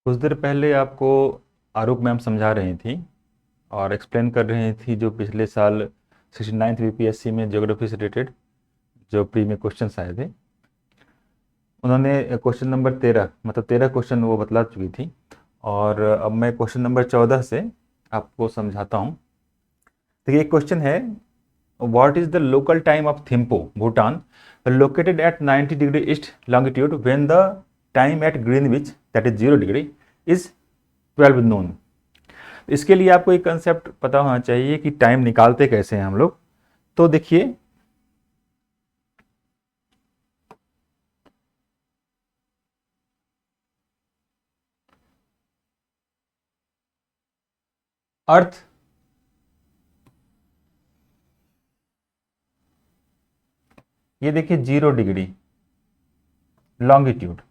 कुछ देर पहले आपको आरूप मैम समझा रही थी और एक्सप्लेन कर रही थी जो पिछले साल 69th बीपीएससी में ज्योग्राफी से रिलेटेड जो प्री में क्वेश्चंस आए थे। उन्होंने क्वेश्चन नंबर 13 मतलब 13 क्वेश्चन वो बतला चुकी थी और अब मैं क्वेश्चन नंबर 14 से आपको समझाता हूँ। देखिए एक क्वेश्चन है, what is the local time of Thimphu Bhutan located at 90 degree east longitude when the time at Greenwich that is 0 degree is 12 noon. इसके लिए आपको एक कंसेप्ट पता होना चाहिए कि टाइम निकालते कैसे हैं हम लोग। तो देखिए अर्थ ये देखिए 0 डिग्री लॉन्गिट्यूड,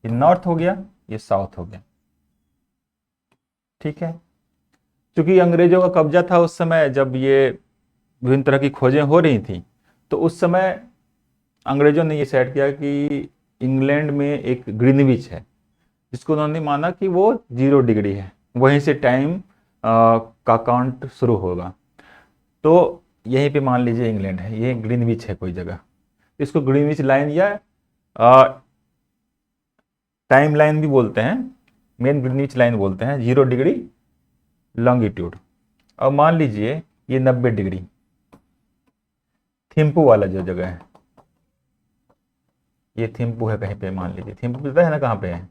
ये नॉर्थ हो गया, ये साउथ हो गया। ठीक है, क्योंकि अंग्रेजों का कब्जा था उस समय जब ये विभिन्न तरह की खोजें हो रही थी, तो उस समय अंग्रेजों ने ये सेट किया कि इंग्लैंड में एक ग्रीनविच है जिसको उन्होंने माना कि वो 0 डिग्री है, वहीं से टाइम का काउंट शुरू होगा। तो यहीं पे मान लीजिए इंग्लैंड है, ये ग्रीनविच है कोई जगह, इसको ग्रीनविच लाइन या टाइम लाइन भी बोलते हैं, मेन ग्रीनविच लाइन बोलते हैं, 0 डिग्री लॉन्गिट्यूड। अब मान लीजिए ये 90 डिग्री थिम्पू वाला जो जगह है, ये थिम्पू है कहीं पे, मान लीजिए थिम्पू पता है ना कहाँ पे है,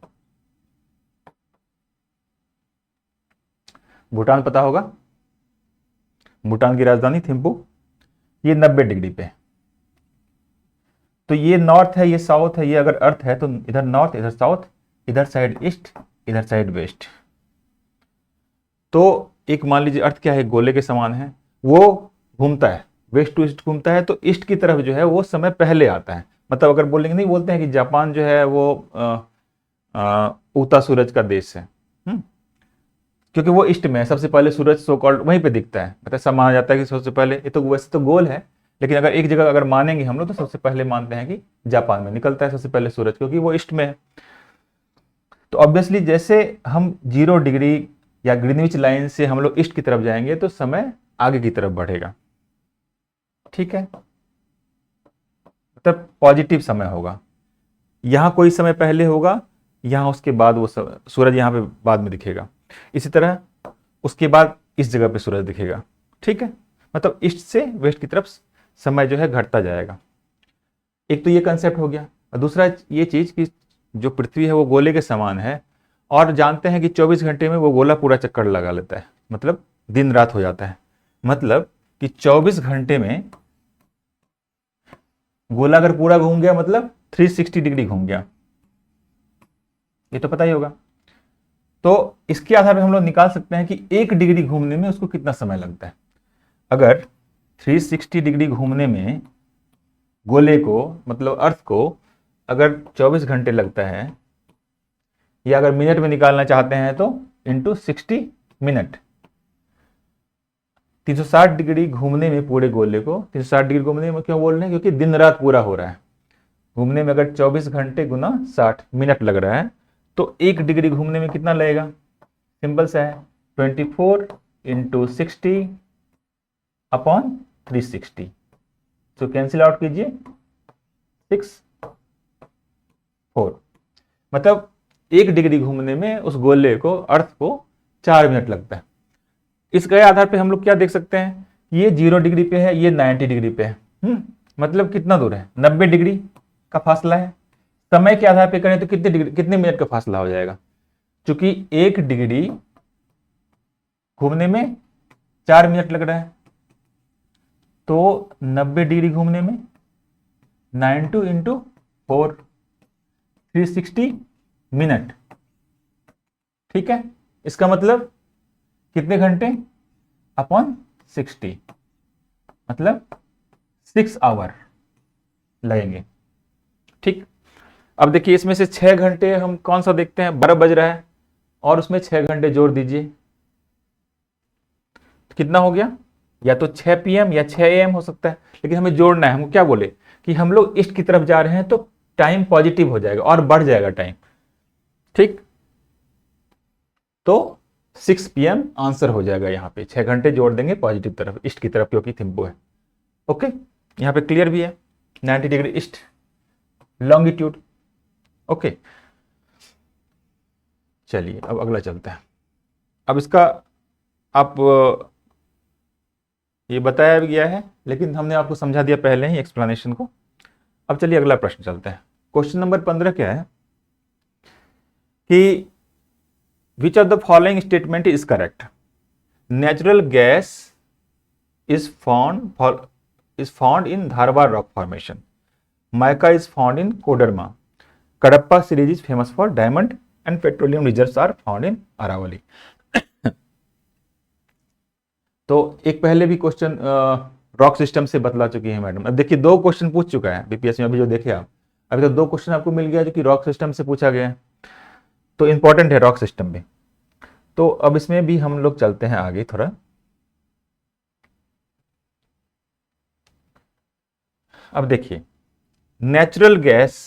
भूटान पता होगा, भूटान की राजधानी थिम्पू, ये 90 डिग्री पे। तो ये नॉर्थ है, ये साउथ है, ये अगर अर्थ है तो इधर नॉर्थ, इधर साउथ, इधर साइड ईस्ट, इधर साइड वेस्ट। तो एक मान लीजिए अर्थ क्या है, गोले के समान है, वो घूमता है वेस्ट टू ईस्ट घूमता है, तो ईस्ट की तरफ जो है वो समय पहले आता है। मतलब अगर बोलेंगे, नहीं बोलते हैं कि जापान जो है वो उगता सूरज का देश है, क्योंकि वो ईस्ट में है, सबसे पहले सूरज सो कॉल्ड वहीं पे दिखता है, मतलब सब माना जाता है कि सबसे पहले, ये तो वैसे तो गोल है, लेकिन अगर एक जगह अगर मानेंगे हम लोग तो सबसे पहले मानते हैं कि जापान में निकलता है सबसे पहले सूरज, क्योंकि वो ईस्ट में है। तो ऑब्वियसली जैसे हम 0 डिग्री या ग्रीनविच लाइन से हम लोग ईस्ट की तरफ जाएंगे तो समय आगे की तरफ बढ़ेगा। ठीक है, मतलब पॉजिटिव समय होगा, यहाँ कोई समय पहले होगा, यहाँ उसके बाद वो सूरज यहाँ पे बाद में दिखेगा, इसी तरह उसके बाद इस जगह पे सूरज दिखेगा। ठीक है, मतलब ईस्ट से वेस्ट की तरफ समय जो है घटता जाएगा। एक तो ये कंसेप्ट हो गया, और दूसरा ये चीज कि जो पृथ्वी है वो गोले के समान है, और जानते हैं कि 24 घंटे में वो गोला पूरा चक्कर लगा लेता है, मतलब दिन रात हो जाता है, मतलब कि 24 घंटे में गोला अगर पूरा घूम गया मतलब 360 डिग्री घूम गया, ये तो पता ही होगा। तो इसके आधार पर हम लोग निकाल सकते हैं कि 1 डिग्री घूमने में उसको कितना समय लगता है। अगर 360 डिग्री घूमने में गोले को मतलब अर्थ को अगर 24 घंटे लगता है, या अगर मिनट में निकालना चाहते हैं तो इंटू 60 मिनट, 360 डिग्री घूमने में पूरे गोले को, 360 डिग्री घूमने में क्यों बोल रहे हैं, क्योंकि दिन रात पूरा हो रहा है, घूमने में अगर 24 घंटे गुना 60 मिनट लग रहा है, तो 1 डिग्री घूमने में कितना लगेगा, सिंपल सा है, 24 इंटू 60 अपॉन 360, तो कैंसिल आउट कीजिए 6 4, मतलब 1 डिग्री घूमने में उस गोले को, अर्थ को 4 मिनट लगता है। इसके आधार पे हम लोग क्या देख सकते हैं, ये 0 डिग्री पे है, ये 90 डिग्री पे है, मतलब कितना दूर है, 90 डिग्री का फासला है। समय के आधार पे करें तो कितने डिग्री, कितने मिनट का फासला हो जाएगा, क्योंकि 1 डिग्री घूमने में 4 मिनट लग रहा है, तो 90 डिग्री घूमने में 92 इंटू 4, 360 मिनट। ठीक है, इसका मतलब कितने घंटे अपॉन 60, मतलब 6 आवर लगेंगे। ठीक, अब देखिए इसमें से 6 घंटे हम कौन सा देखते हैं, 12 बज रहा है, और उसमें 6 घंटे जोड़ दीजिए, तो कितना हो गया, या तो 6 PM या 6 AM हो सकता है, लेकिन हमें जोड़ना है। हम क्या बोले कि हम लोग ईस्ट की तरफ जा रहे हैं तो टाइम पॉजिटिव हो जाएगा और बढ़ जाएगा टाइम। ठीक, तो 6 PM आंसर हो जाएगा। यहाँ पे 6 घंटे जोड़ देंगे पॉजिटिव तरफ, ईस्ट की तरफ, क्योंकि थिम्पू है। ओके, यहाँ पे क्लियर भी है, 90 डिग्री ईस्ट लॉन्गिट्यूड। ओके, चलिए अब अगला चलते हैं। अब इसका आप ये बताया भी गया है, लेकिन हमने आपको समझा दिया पहले ही एक्सप्लेनेशन को। अब चलिए अगला प्रश्न चलते हैं। क्वेश्चन नंबर 15 क्या है कि which of the following statement is correct? Natural gas is found in Dharwar rock formation, mica is found in Koderma, Cuddapah series is famous for diamond and petroleum reserves are found in Aravalli. तो एक पहले भी question rock system से बतला चुकी है madam. अब देखिए 2 क्वेश्चन पूछ चुका है बीपीएस में, अभी जो देखे आप, अभी तो 2 क्वेश्चन आपको मिल गया जो कि रॉक सिस्टम से पूछा गया है, तो इंपॉर्टेंट है रॉक सिस्टम में। तो अब इसमें भी हम लोग चलते हैं आगे थोड़ा। अब देखिए नेचुरल गैस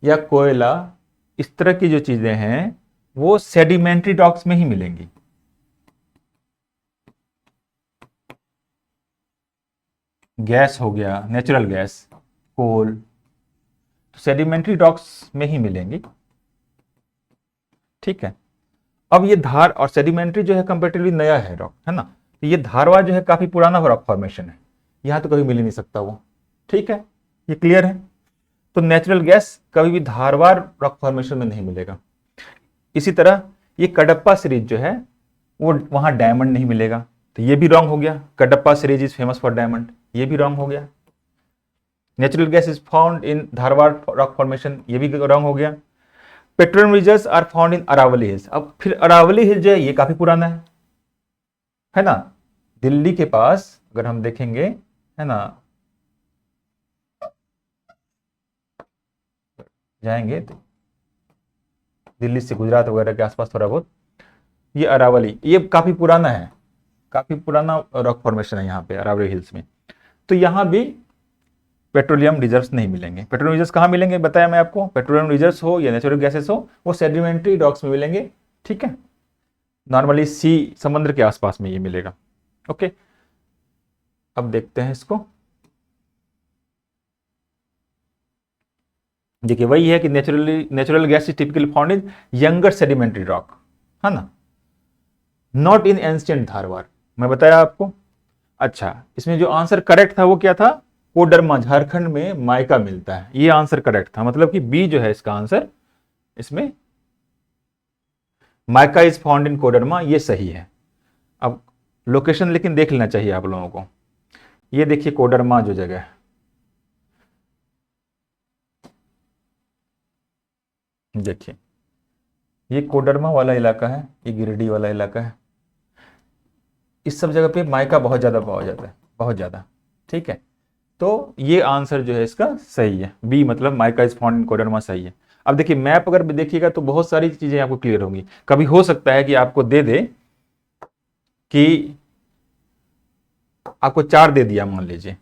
या कोयला, इस तरह की जो चीजें हैं वो सेडिमेंट्री रॉक्स में ही मिलेंगी। गैस हो गया, नेचुरल गैस, कोल, तो सेडिमेंट्री रॉक्स में ही मिलेंगी। ठीक है, अब ये धार और सेडिमेंट्री जो है कंपेरेटिवली नया है रॉक, है ना, तो ये धारवा जो है काफी पुराना रॉक फॉर्मेशन है, यहां तो कभी मिल ही नहीं सकता वो। ठीक है, ये क्लियर है। तो नेचुरल गैस कभी भी धारवाड़ रॉक फॉर्मेशन में नहीं मिलेगा। इसी तरह ये कडप्पा सीरीज जो है वो वहां डायमंड नहीं मिलेगा, तो ये भी रॉन्ग हो गया। Cuddapah series is famous for diamond, ये भी रॉन्ग हो गया। Natural gas is found in Dharwar rock formation, ये भी रॉन्ग हो गया। Petroleum reserves are found in Aravalli hills, अब फिर अरावली हिल जो है ये काफी पुराना है ना, दिल्ली के पास अगर हम देखेंगे, है ना, जाएंगे तो दिल्ली से गुजरात वगैरह के आसपास थोड़ा बहुत, ये अरावली, ये काफी पुराना है, काफी पुराना रॉक फॉर्मेशन है यहाँ पे अरावली हिल्स में। तो यहाँ भी पेट्रोलियम रिजर्व्स नहीं मिलेंगे। पेट्रोलियम रिजर्व्स कहाँ मिलेंगे बताया मैं आपको, पेट्रोलियम रिजर्व्स हो या नेचुरल गैसेस हो वो सेडिमेंट्री रॉक्स में मिलेंगे। ठीक है, नॉर्मली सी, समुद्र के आसपास में ये मिलेगा। ओके, अब देखते हैं इसको। देखिए वही है कि natural gas is typically found in younger sedimentary rock, है ना, नॉट इन एंशिएंट धारवाड़, मैं बताया आपको। अच्छा, इसमें जो आंसर करेक्ट था वो क्या था? कोडरमा, झारखंड में माइका मिलता है, ये आंसर करेक्ट था। मतलब कि बी जो है इसका आंसर, इसमें mica is found in Koderma, ये सही है। अब लोकेशन लेकिन देख लेना चाहिए आप लोगों को। ये देखिए कोडरमा जो जगह है, देखिए ये कोडरमा वाला इलाका है, ये गिरिडीह वाला इलाका है। इस सब जगह पे माइका बहुत ज्यादा पाया जाता है, बहुत ज्यादा। ठीक है, तो ये आंसर जो है इसका सही है, बी, मतलब mica is found in Koderma सही है। अब देखिए मैप अगर देखिएगा तो बहुत सारी चीजें आपको क्लियर होंगी। कभी हो सकता है कि आपको दे दे कि आपको 4 दे दिया, मान लीजिए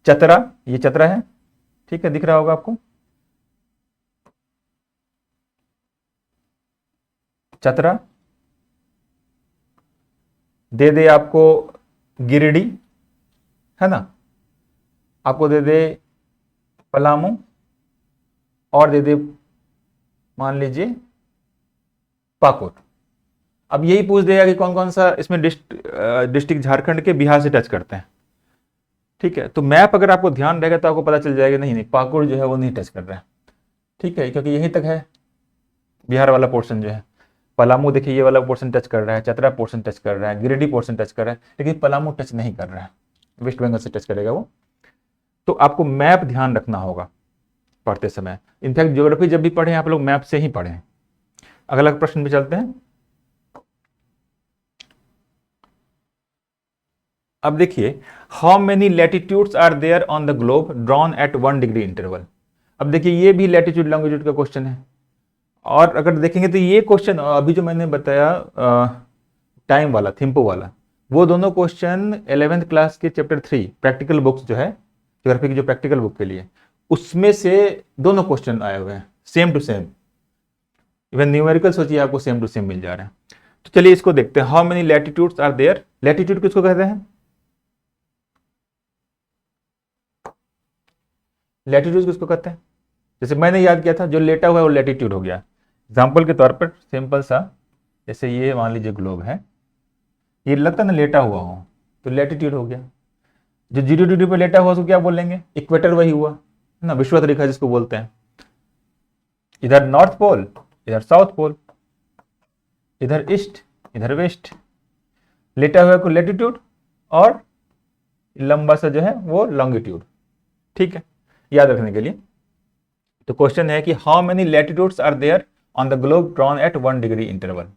चतरा, ये चतरा है, ठीक है, दिख रहा होगा आपको, चतरा दे दे आपको गिरिडीह, है ना, आपको दे दे पलामू, और दे दे मान लीजिए पाकुर। अब यही पूछ देगा कि कौन कौन सा इसमें डिस्ट्रिक्ट झारखंड के बिहार से टच करते हैं। ठीक है, तो मैप अगर आपको ध्यान रहेगा तो आपको पता चल जाएगा, नहीं नहीं पाकुर जो है वो नहीं टच कर रहा है। ठीक है, क्योंकि यहीं तक है बिहार वाला पोर्शन जो है। पलामू देखिए ये वाला पोर्शन टच कर रहा है, चतरा पोर्शन टच कर रहा है, गिरिडीह पोर्शन टच कर रहा है, लेकिन पलामू टच नहीं कर रहा है, वेस्ट बंगाल से टच करेगा वो। तो आपको मैप ध्यान रखना होगा पढ़ते समय। इनफैक्ट ज्योग्राफी जब भी पढ़ें आप लोग मैप से ही पढ़ें। अगला प्रश्न पे चलते हैं। अब देखिए how many latitudes are there on the globe drawn at 1 degree interval. अब देखिए ये भी लैटिट्यूड लॉन्गिट्यूड का क्वेश्चन है, और अगर देखेंगे तो ये क्वेश्चन अभी जो मैंने बताया टाइम वाला, थिम्पो वाला, वो दोनों क्वेश्चन 11th क्लास के चैप्टर 3 प्रैक्टिकल बुक्स जो है ज्योग्राफी की, जो प्रैक्टिकल बुक के लिए, उसमें से दोनों क्वेश्चन आए हुए हैं same to same. Even numerical सोचिए आपको सेम टू सेम मिल जा रहा है। तो चलिए इसको देखते हैं, how many latitudes are there. Latitude किसको कहते हैं? लैटिट्यूड किसको कहते हैं? जैसे मैंने याद किया था, जो लेटा हुआ है वो लैटिट्यूड हो गया। एग्जाम्पल के तौर पर सिंपल सा, जैसे ये मान लीजिए ग्लोब है, ये लगता है ना लेटा हुआ हो, तो लैटिट्यूड हो गया। जो 0 डिग्री पे लेटा हुआ उसको क्या बोलेंगे? इक्वेटर वही हुआ है ना, विषुवत रेखा जिसको बोलते हैं। इधर नॉर्थ पोल, इधर साउथ पोल, इधर ईस्ट, इधर वेस्ट। लेटा हुआ को लैटिट्यूड और लंबा सा जो है वो लॉन्गिट्यूड। ठीक है, याद रखने के लिए। तो क्वेश्चन है कि how many latitudes are there on the globe drawn at 1 degree interval.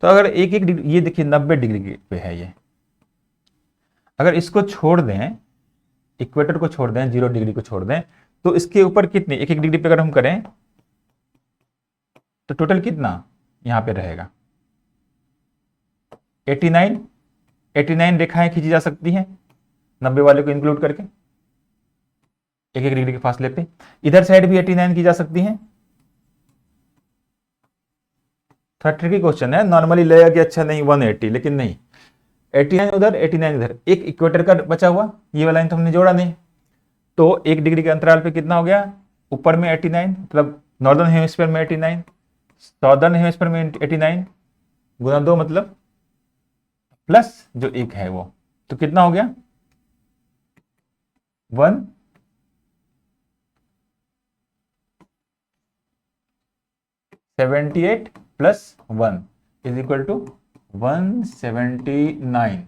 तो अगर एक एक डिग्री, ये देखिए 90 डिग्री पे है ये, अगर इसको छोड़ दें, इक्वेटर को छोड़ दें, 0 डिग्री को छोड़ दें, तो इसके ऊपर कितनी, एक एक डिग्री पे अगर हम करें तो टोटल कितना यहां पे रहेगा? 89 89 रेखाएं खींची जा सकती हैं 90 वाले को इंक्लूड करके, एक एक डिग्री के फासले पे। इधर साइड भी 89 की जा सकती हैं। थोड़ा ट्रिकी क्वेश्चन है, नॉर्मली लगेगा कि अच्छा नहीं 180, लेकिन नहीं, 89 उधर 89 इधर, एक इक्वेटर का बचा हुआ, ये वाला लाइन तो हमने जोड़ा नहीं। तो 1 डिग्री के अंतराल पे कितना हो गया? ऊपर में 89, मतलब नॉर्दर्न हेमिस्फीयर में 89, साउदर्न हेमिस्फीयर में 89, गुना 2 मतलब प्लस जो एक है वो, तो कितना हो गया? 178 प्लस 1 इज इक्वल टू 179,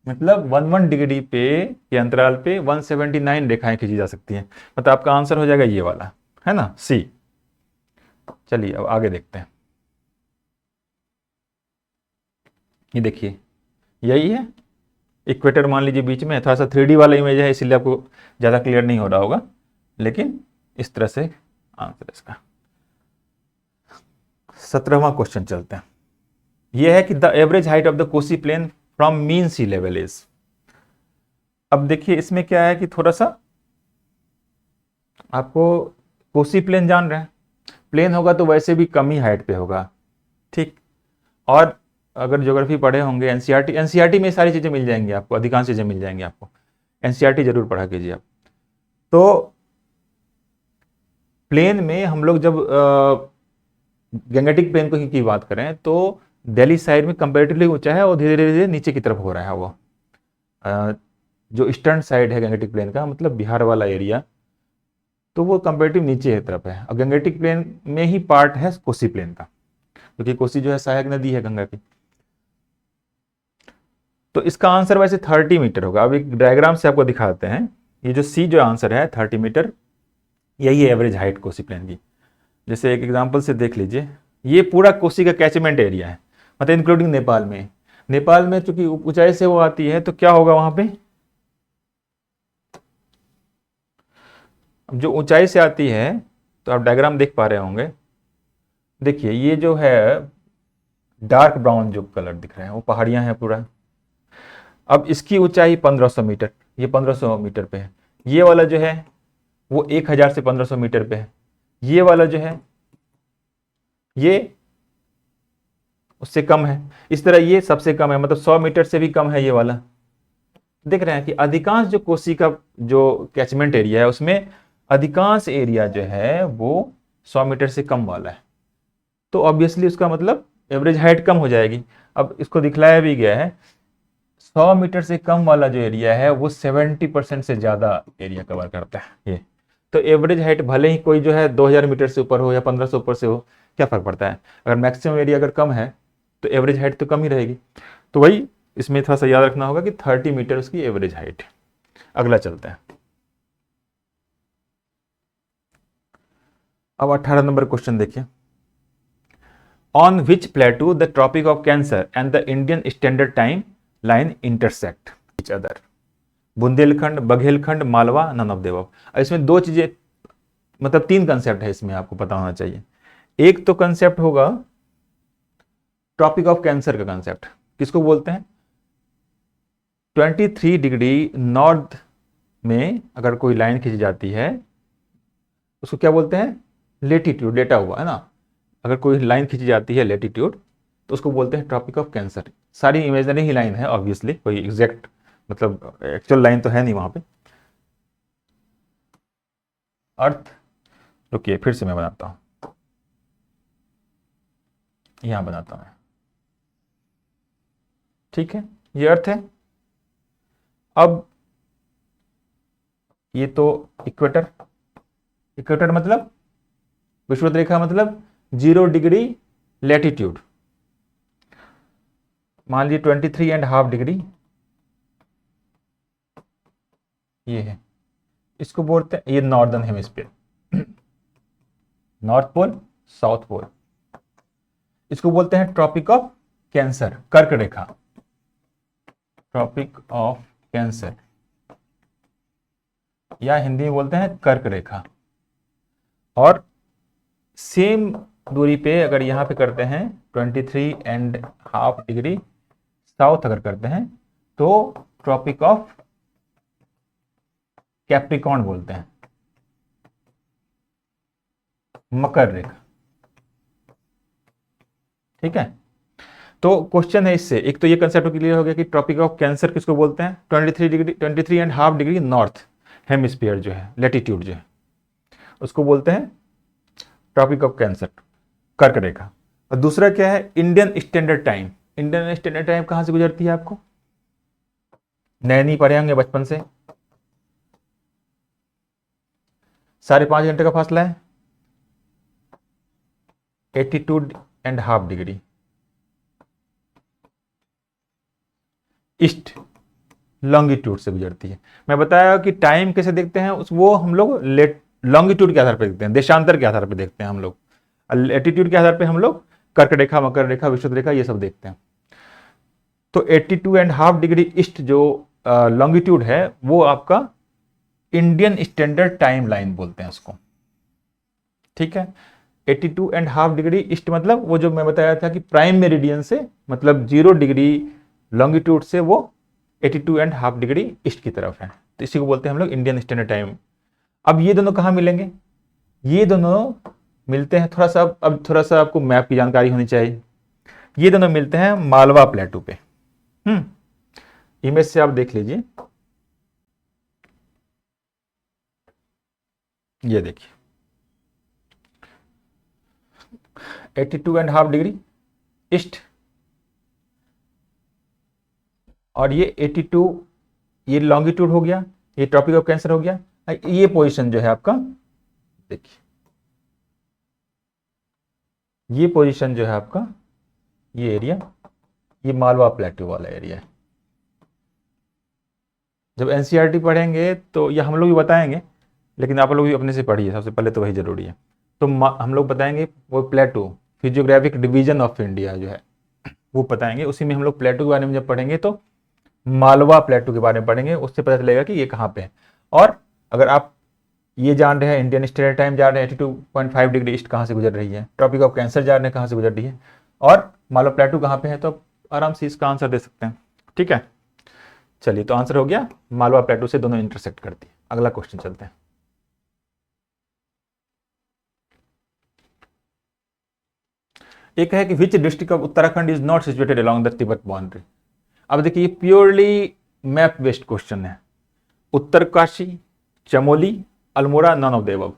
मतलब 1 डिग्री पे के अंतराल पे 179 रेखाएं खींची जा सकती हैं। मतलब आपका आंसर हो जाएगा ये वाला, है ना, सी। चलिए अब आगे देखते हैं। ये देखिए यही है, इक्वेटर मान लीजिए बीच में, थोड़ा सा 3D वाला इमेज है इसलिए आपको ज़्यादा क्लियर नहीं हो रहा होगा, लेकिन इस तरह से आंसर इसका। 17वां क्वेश्चन चलते हैं। यह है कि the average height of the Kosi plain from mean sea level is. अब देखिए इसमें क्या है कि थोड़ा सा आपको, कोसी प्लेन जान रहे हैं, प्लेन होगा तो वैसे भी कम ही हाइट पे होगा, ठीक। और अगर ज्योग्राफी पढ़े होंगे, एनसीईआरटी में सारी चीज़ें मिल जाएंगी आपको, अधिकांश चीज़ें मिल जाएंगी आपको, एनसीईआरटी जरूर पढ़ा कीजिए आप। तो प्लेन में हम लोग जब गैंगेटिक प्लेन की बात करें तो दिल्ली साइड में कंपेरेटिवली ऊंचा है और धीरे धीरे नीचे की तरफ हो रहा है वो। जो ईस्टर्न साइड है गैंगेटिक प्लेन का, मतलब बिहार वाला एरिया, तो वो कंपेरेटिव नीचे की तरफ है। और गैंगेटिक प्लेन में ही पार्ट है कोसी प्लेन का, क्योंकि कोसी जो है सहायक नदी है गंगा की। तो इसका आंसर वैसे 30 मीटर होगा। अब एक डायग्राम से आपको दिखाते हैं। ये जो सी जो आंसर है 30 मीटर, यही है एवरेज हाइट कोसी प्लेन की। जैसे एक एग्जांपल से देख लीजिए, ये पूरा कोसी का कैचमेंट एरिया है, मतलब इंक्लूडिंग नेपाल में। नेपाल में चूंकि ऊंचाई से वो आती है तो क्या होगा वहां पे, जो ऊंचाई से आती है, तो आप डायग्राम देख पा रहे होंगे। देखिए ये जो है डार्क ब्राउन जो कलर दिख रहे हैं वो पहाड़ियां हैं पूरा। अब इसकी ऊंचाई 1500 मीटर, ये 1500 मीटर पे है। ये वाला जो है वो 1000 से 1500 मीटर पे है। ये वाला जो है ये उससे कम है। इस तरह ये सबसे कम है, मतलब 100 मीटर से भी कम है ये वाला। देख रहे हैं कि अधिकांश जो कोसी का जो कैचमेंट एरिया है उसमें अधिकांश एरिया जो है वो 100 मीटर से कम वाला है। तो ऑब्वियसली उसका मतलब एवरेज हाइट कम हो जाएगी। अब इसको दिखलाया भी गया है, 100 मीटर से कम वाला जो एरिया है वो 70% से ज़्यादा एरिया कवर करता है ये। तो एवरेज हाइट भले ही कोई जो है 2000 मीटर से ऊपर हो या 1500 ऊपर से हो, क्या फ़र्क पड़ता है, अगर मैक्सिमम एरिया अगर कम है तो एवरेज हाइट तो कम ही रहेगी। तो वही इसमें थोड़ा सा याद रखना होगा कि 30 मीटर उसकी एवरेज हाइट। अगला चलते हैं। अब 18 नंबर क्वेश्चन देखिए। On which plateau the Tropic of Cancer and the Indian Standard Time line intersect each other. Bundelkhand, Baghelkhand, Malwa, none of these. इसमें दो चीजें, मतलब 3 कंसेप्ट है इसमें, आपको पता होना चाहिए। एक तो कंसेप्ट होगा ट्रॉपिक ऑफ कैंसर का कंसेप्ट, किसको बोलते हैं, 23 डिग्री नॉर्थ में अगर कोई लाइन खींची जाती है उसको क्या बोलते हैं, लेटीट्यूड, लेटा हुआ है ना। अगर कोई लाइन खींची जाती है लेटीट्यूड तो उसको बोलते हैं ट्रॉपिक ऑफ कैंसर। सारी इमेजनरी ही लाइन है ऑब्वियसली, कोई एग्जैक्ट मतलब एक्चुअल लाइन तो है नहीं वहां पे। अर्थ, रुकिए फिर से मैं बनाता हूं, यहां बनाता हूं मैं, ठीक है, ये अर्थ है। अब ये तो इक्वेटर, इक्वेटर मतलब विषुवत रेखा मतलब 0 डिग्री लैटिट्यूड, मान लीजिए 23.5 डिग्री ये है, इसको बोलते हैं, ये northern hemisphere, north pole south pole, इसको बोलते हैं ट्रॉपिक ऑफ कैंसर, कर्क रेखा, ट्रॉपिक ऑफ कैंसर, या हिंदी में बोलते हैं कर्क रेखा। और सेम दूरी पे अगर यहां पे करते हैं 23.5 डिग्री साउथ अगर करते हैं तो ट्रॉपिक ऑफ कैप्रिकॉर्न बोलते हैं, मकर रेखा, ठीक है। तो क्वेश्चन है इससे, एक तो ये कंसेप्ट क्लियर हो गया कि ट्रॉपिक ऑफ कैंसर किसको बोलते हैं, 23.5 डिग्री नॉर्थ हेमिस्फीयर जो है, लैटिट्यूड जो है, उसको बोलते हैं ट्रॉपिक ऑफ कैंसर, कर्क रेखा। और दूसरा क्या है, Indian Standard time. Indian Standard time कहां से गुजरती है, आपको नैनी पढ़े होंगे बचपन से, 5.5 घंटे का फासला है, 82.5 डिग्री ईस्ट लॉन्गिट्यूड से गुजरती है। मैं बताया कि टाइम कैसे देखते हैं, उस वो हम लोग लॉन्गिट्यूड के आधार पर देखते हैं, देशांतर के आधार पर देखते हैं हम लोग, एटीट्यूड के आधार पर हम लोग कर्क रेखा, मकर रेखा, विषुवत रेखा ये सब देखते हैं। तो 82.5 डिग्री ईस्ट जो लॉन्गिट्यूड है वो आपका इंडियन स्टैंडर्ड टाइम लाइन बोलते हैं उसको, ठीक है। 82.5 डिग्री ईस्ट मतलब वो जो मैं बताया था कि प्राइम मेरिडियन से मतलब 0 डिग्री लॉन्गिट्यूड से वो 82.5 डिग्री ईस्ट की तरफ है, तो इसी को बोलते हैं हम लोग इंडियन स्टैंडर्ड टाइम। अब ये दोनों कहाँ मिलेंगे, ये दोनों मिलते हैं, थोड़ा सा अब थोड़ा सा आपको मैप की जानकारी होनी चाहिए, ये दोनों मिलते हैं मालवा प्लेटू पे। इमेज से आप देख लीजिए, ये देखिए 82.5 डिग्री ईस्ट और ये 82, ये लॉन्गिट्यूड हो गया, ये ट्रॉपिक ऑफ कैंसर हो गया। ये पोजीशन जो है आपका, देखिए ये पोजीशन जो है आपका, ये एरिया, ये मालवा प्लेटू वाला एरिया है। जब एनसीईआरटी पढ़ेंगे तो ये हम लोग भी बताएंगे, लेकिन आप लोग भी अपने से पढ़िए, सबसे पहले तो वही जरूरी है। तो हम लोग बताएंगे वो प्लेटू, फिजियोग्राफिक डिवीजन ऑफ इंडिया जो है वो बताएंगे, उसी में हम लोग प्लेटू के बारे में जब पढ़ेंगे तो मालवा प्लेटू के बारे में पढ़ेंगे, उससे पता चलेगा कि ये कहाँ पे है। और अगर आप ये जान रहे हैं इंडियन स्टैंडर्ड टाइम जान रहे हैं 82.5 डिग्री ईस्ट कहाँ से गुजर रही है, ट्रॉपिक ऑफ कैंसर जान रहे हैं कहाँ से गुजर रही है, और मालवा प्लेटू कहाँ पे है, तो आराम से इसका आंसर दे सकते हैं, ठीक है। चलिए तो आंसर हो गया, मालवा प्लेटू से दोनों इंटरसेक्ट करती है। अगला क्वेश्चन चलते हैं। एक है कि which district of Uttarakhand is not situated along the Tibet boundary. अब देखिए ये प्योरली मैप बेस्ड क्वेश्चन है, Uttarkashi, Chamoli, Almora, none of the above.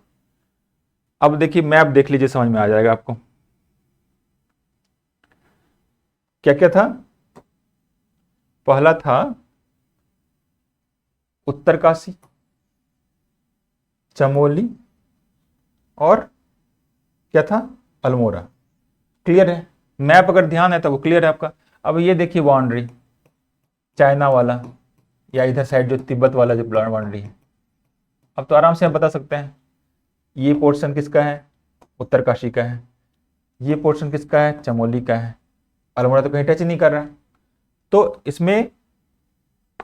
अब देखिए मैप देख लीजिए, समझ में आ जाएगा आपको क्या क्या था। पहला था उत्तरकाशी, चमोली और क्या था, अल्मोड़ा। क्लियर है, मैप अगर ध्यान है तो वो क्लियर है आपका। अब ये देखिए बाउंड्री, चाइना वाला या इधर साइड जो तिब्बत वाला जो बाउंड्री है, अब तो आराम से आप बता सकते हैं ये पोर्शन किसका है, उत्तरकाशी का है, ये पोर्शन किसका है, चमोली का है, अल्मोड़ा तो कहीं टच नहीं कर रहा, तो इसमें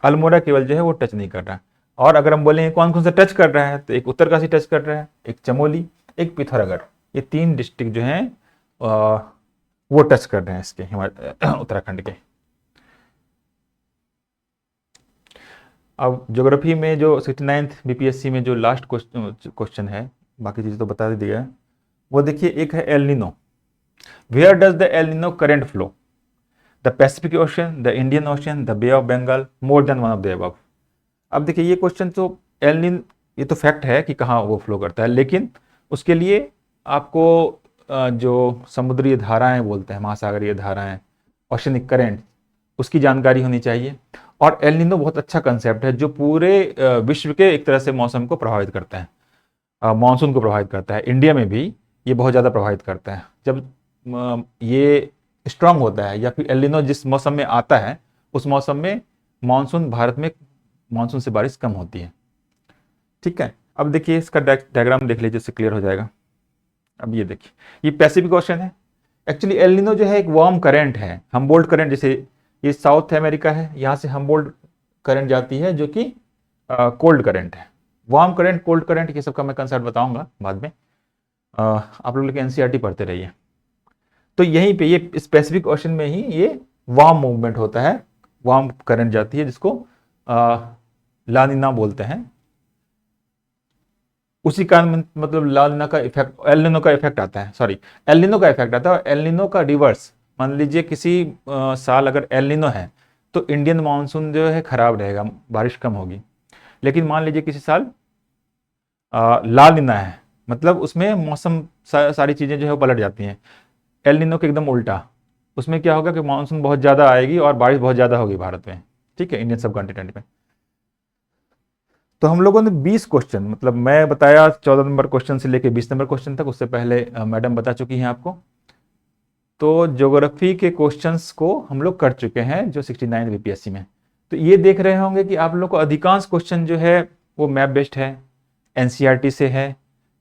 अल्मोड़ा केवल जो है वो टच नहीं कर रहा। और अगर हम बोलें कौन कौन सा टच कर रहा है, तो एक उत्तरकाशी टच कर रहा है, एक चमोली, एक पिथौरागढ़, ये 3 डिस्ट्रिक्ट जो हैं वो टच कर रहे हैं इसके उत्तराखंड के। अब ज्योग्राफी में जो 69th बीपीएससी में जो लास्ट क्वेश्चन है, बाकी चीज़ें तो बता दिया है, वो देखिए एक है El Nino. Where does the El Nino current flow? The Pacific Ocean, the Indian Ocean, the Bay of Bengal, more than one of the above. अब देखिए ये क्वेश्चन तो एल निन, ये तो फैक्ट है कि कहाँ वो फ्लो करता है, लेकिन उसके लिए आपको जो समुद्री धाराएं बोलते हैं, महासागरीय धाराएं, ओशनिक करंट, उसकी जानकारी होनी चाहिए। और एल निनो बहुत अच्छा कंसेप्ट है जो पूरे विश्व के एक तरह से मौसम को प्रभावित करता है, मानसून को प्रभावित करता है। इंडिया में भी ये बहुत ज़्यादा प्रभावित करता है। जब ये स्ट्रांग होता है या फिर एल निनो जिस मौसम में आता है, उस मौसम में मानसून भारत में मानसून से बारिश कम होती है। ठीक है, अब देखिए इसका डायग्राम देख लीजिए, इससे क्लियर हो जाएगा। अब ये देखिए, ये पैसिफिक ओशन है। एक्चुअली एल निनो जो है एक वार्म करंट है, हम्बोल्ट करंट, जैसे ये साउथ अमेरिका है, यहाँ से हम्बोल्ट करंट जाती है जो कि कोल्ड करंट है। वार्म करंट, कोल्ड करंट, ये सब का मैं कंसेप्ट बताऊंगा बाद में। आप लोग एनसीईआरटी पढ़ते रहिए। तो यहीं पे ये स्पेसिफिक ओशन में ही ये वार्म मूवमेंट होता है, वार्म करंट जाती है, जिसको ला निना बोलते हैं। उसी कारण मतलब ला निना का इफेक्ट, एल निनो का इफेक्ट आता है, सॉरी एल निनो का इफेक्ट आता है। और एल निनो का रिवर्स, मान लीजिए किसी साल अगर एल निनो है तो इंडियन मानसून जो है खराब रहेगा, बारिश कम होगी। लेकिन मान लीजिए किसी साल ला निना है, मतलब उसमें मौसम सारी चीज़ें जो है पलट जाती हैं। एल निनो के एकदम उल्टा, उसमें क्या होगा कि मानसून बहुत ज़्यादा आएगी और बारिश बहुत ज़्यादा होगी भारत में, ठीक है, इंडियन सब कॉन्टिनेंट में। तो हम लोगों ने 20 क्वेश्चन, मतलब मैं बताया 14 नंबर क्वेश्चन से लेके 20 नंबर क्वेश्चन तक, उससे पहले मैडम बता चुकी हैं आपको। तो ज्योग्राफी के क्वेश्चंस को हम लोग कर चुके हैं जो 69 बीपीएससी में। तो ये देख रहे होंगे कि आप लोग को अधिकांश क्वेश्चन जो है वो मैप बेस्ड है, एनसीईआरटी से है।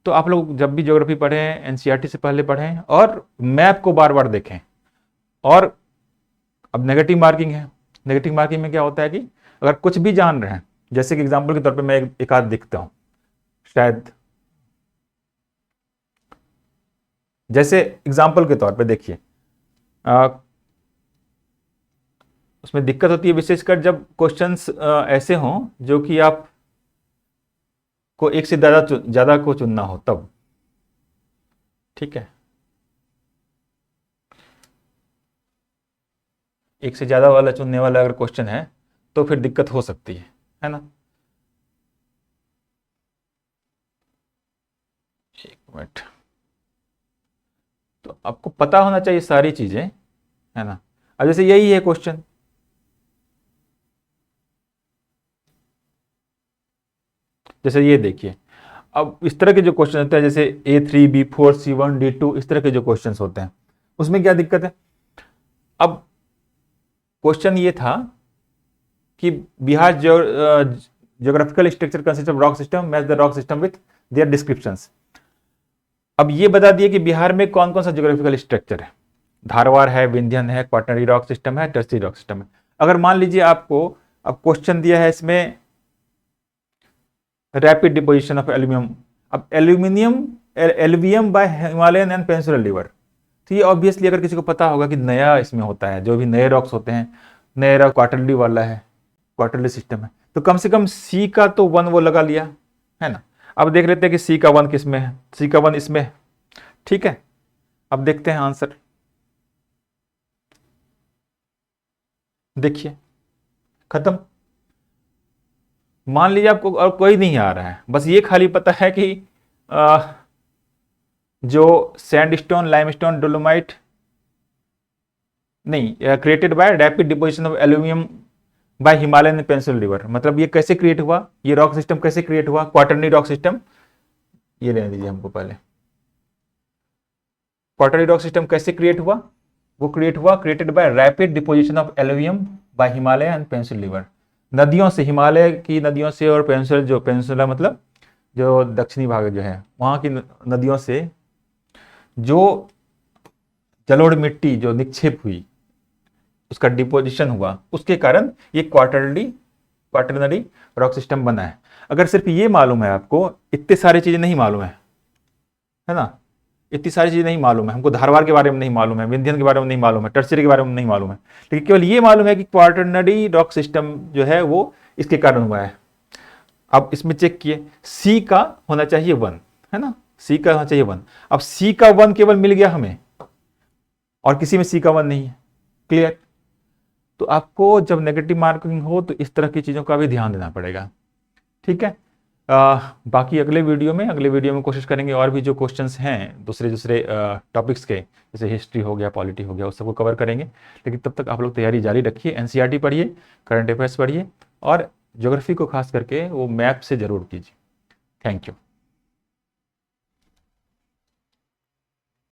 तो आप लोग जब भी ज्योग्राफी पढ़ें, एनसीईआरटी से पहले पढ़ें और मैप को बार बार देखें। और अब नेगेटिव मार्किंग है। नेगेटिव मार्किंग में क्या होता है कि अगर कुछ भी जान रहे हैं, जैसे कि एग्जाम्पल के तौर पे मैं एक आध दिखता हूं शायद, जैसे एग्जाम्पल के तौर पे देखिए, उसमें दिक्कत होती है विशेषकर जब क्वेश्चंस ऐसे हों जो कि आप को एक से ज्यादा को चुनना हो तब। ठीक है, एक से ज्यादा वाला चुनने वाला अगर क्वेश्चन है तो फिर दिक्कत हो सकती है ना। एक मिनट, तो आपको पता होना चाहिए सारी चीजें, है ना। अब जैसे यही है क्वेश्चन, जैसे ये देखिए, अब इस तरह के जो क्वेश्चन होते हैं जैसे A3, B4, C1, D2, इस तरह के जो क्वेश्चंस होते हैं, उसमें क्या दिक्कत है। अब क्वेश्चन ये था कि Bihar geographical structure consist of rock system, match the rock system with their descriptions. अब ये बता दिए कि बिहार में कौन कौन सा ज्योग्राफिकल स्ट्रक्चर है, धारवाड़ है, विंध्यन है, क्वाटरनरी रॉक सिस्टम है, टर्शियरी रॉक सिस्टम है। अगर मान लीजिए आपको अब क्वेश्चन दिया है इसमें रैपिड डिपोजिशन ऑफ एल्यूमिनियम, अब aluminium by Himalayan and peninsular river, तो ये ऑब्वियसली अगर किसी को पता होगा कि नया इसमें होता है, जो भी नए रॉक्स होते हैं, नया रॉक क्वार्टरली वाला है, क्वार्टरली सिस्टम है, तो कम से कम सी का तो 1 वो लगा लिया, है ना। अब देख लेते हैं कि सी का 1 किस में है, सी का 1 इसमें है। ठीक है, अब देखते हैं आंसर। देखिए खत्म। मान लीजिए आपको और कोई नहीं आ रहा है, बस ये खाली पता है कि जो सैंडस्टोन, लाइमस्टोन, डोलोमाइट नहीं, created by rapid deposition of aluminium by Himalayan peninsular river, मतलब ये कैसे क्रिएट हुआ, ये रॉक सिस्टम कैसे क्रिएट हुआ, क्वार्टरनरी रॉक सिस्टम। ये लेने दीजिए हमको पहले, क्वार्टरनरी रॉक सिस्टम कैसे क्रिएट हुआ, वो क्रिएट हुआ created by rapid deposition of aluminium by Himalaya and peninsular river, नदियों से, हिमालय की नदियों से और पेनिनसुलर, जो पेनिनसुला मतलब जो दक्षिणी भाग जो है वहां की नदियों से जो जलोढ़ मिट्टी जो निक्षेप हुई, उसका डिपोजिशन हुआ, उसके कारण ये क्वार्टरनरी रॉक सिस्टम बना है। अगर सिर्फ ये मालूम है आपको, इतने सारी चीजें नहीं मालूम है ना, इतनी सारी चीजें नहीं मालूम है हमको, धारवाड़ के बारे में नहीं मालूम है, विंध्यन के बारे में नहीं मालूम है, टर्शियरी के बारे में नहीं मालूम है, लेकिन केवल ये मालूम है कि क्वार्टरनरी रॉक सिस्टम जो है वो इसके कारण हुआ है। अब इसमें चेक किए, सी का होना चाहिए 1, है ना, सी का होना चाहिए 1। अब सी का 1 केवल मिल गया हमें, और किसी में C का 1 नहीं है। क्लियर? तो आपको जब नेगेटिव मार्किंग हो तो इस तरह की चीज़ों का भी ध्यान देना पड़ेगा। ठीक है। बाकी अगले वीडियो में कोशिश करेंगे और भी जो क्वेश्चंस हैं दूसरे दूसरे टॉपिक्स के, जैसे हिस्ट्री हो गया, पॉलिटी हो गया, उस सबको कवर करेंगे। लेकिन तब तक आप लोग तैयारी जारी रखिए, एनसीईआरटी पढ़िए, करंट अफेयर्स पढ़िए, और ज्योग्राफी को खास करके वो मैप से ज़रूर कीजिए। Thank you.